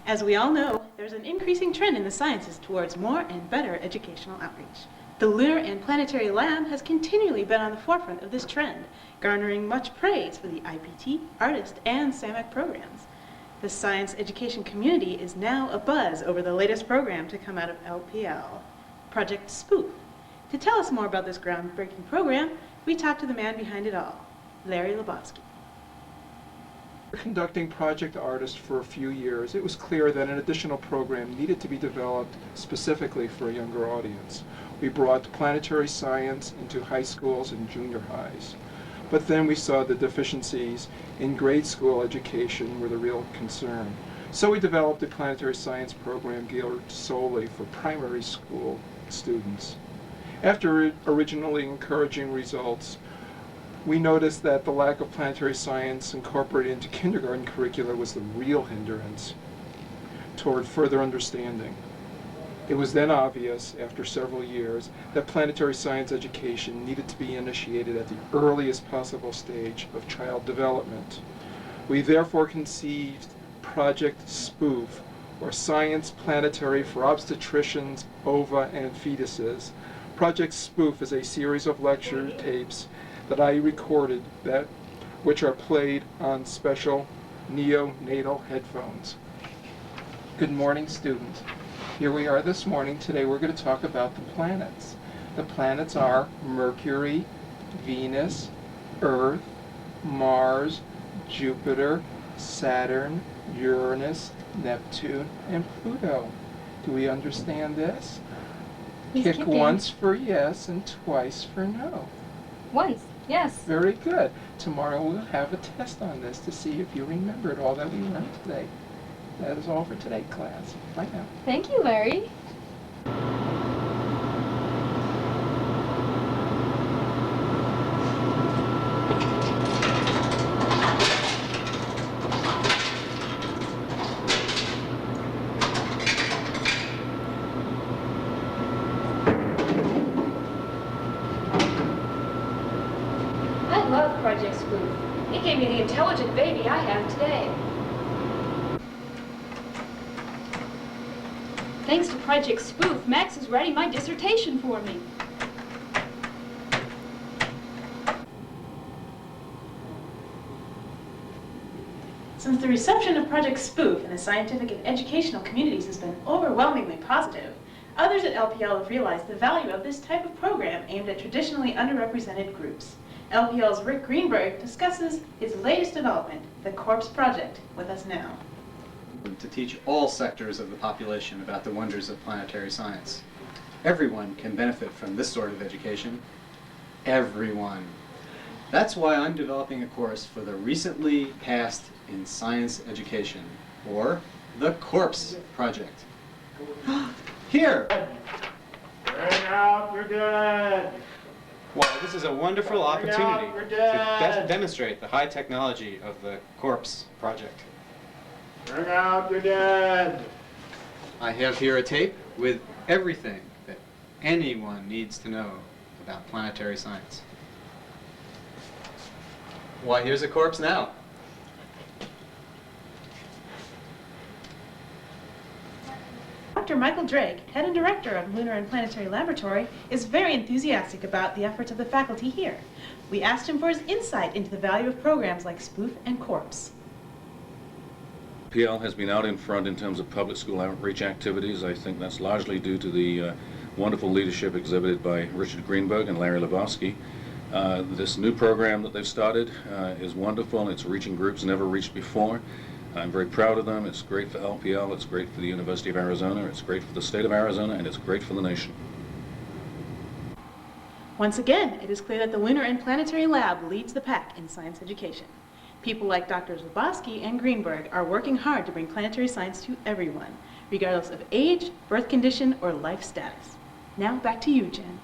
As we all know, there's an increasing trend in the sciences towards more and better educational outreach. The Lunar and Planetary Lab has continually been on the forefront of this trend, garnering much praise for the IPT, ARTIST, and SAMAC programs. The science education community is now abuzz over the latest program to come out of LPL, Project SPOOF. To tell us more about this groundbreaking program, we talked to the man behind it all, Larry Lebowski. Conducting Project Artist for a few years, it was clear that an additional program needed to be developed specifically for a younger audience. We brought planetary science into high schools and junior highs. But then we saw the deficiencies in grade school education were the real concern. So we developed a planetary science program geared solely for primary school students. After originally encouraging results, we noticed that the lack of planetary science incorporated into kindergarten curricula was the real hindrance toward further understanding. It was then obvious, after several years, that planetary science education needed to be initiated at the earliest possible stage of child development. We therefore conceived Project SPOOF, or Science Planetary for Obstetricians, Ova, and Fetuses. Project SPOOF is a series of lecture tapes that I recorded which are played on special neonatal headphones. Good morning, students. Here we are this morning. Today we're going to talk about the planets. The planets are Mercury, Venus, Earth, Mars, Jupiter, Saturn, Uranus, Neptune, and Pluto. Do we understand this? Kick once for yes and twice for no. Once, yes. Very good. Tomorrow we'll have a test on this to see if you remembered all that we learned today. That is all for today, class. Bye now. Thank you, Larry. I love Project SPOOF. It gave me the intelligent baby I have today. Thanks to Project SPOOF, Max is writing my dissertation for me. Since the reception of Project SPOOF in the scientific and educational communities has been overwhelmingly positive, others at LPL have realized the value of this type of program aimed at traditionally underrepresented groups. LPL's Rick Greenberg discusses his latest development, the Corpse Project, with us now. To teach all sectors of the population about the wonders of planetary science. Everyone can benefit from this sort of education. Everyone. That's why I'm developing a course for the recently passed in science education, or the Corpse Project. Here! Bring out your dead! Well, this is a wonderful opportunity to demonstrate the high technology of the Corpse Project. Bring out your dead! I have here a tape with everything that anyone needs to know about planetary science. Why, here's a corpse now. Dr. Michael Drake, head and director of Lunar and Planetary Laboratory, is very enthusiastic about the efforts of the faculty here. We asked him for his insight into the value of programs like SPOOF and Corpse. LPL has been out in front in terms of public school outreach activities. I think that's largely due to the wonderful leadership exhibited by Richard Greenberg and Larry Lebowski. This new program that they've started is wonderful. It's reaching groups never reached before. I'm very proud of them. It's great for LPL, it's great for the University of Arizona, it's great for the state of Arizona, and it's great for the nation. Once again, it is clear that the Lunar and Planetary Lab leads the pack in science education. People like Drs. Lebowski and Greenberg are working hard to bring planetary science to everyone, regardless of age, birth condition, or life status. Now back to you, Jen.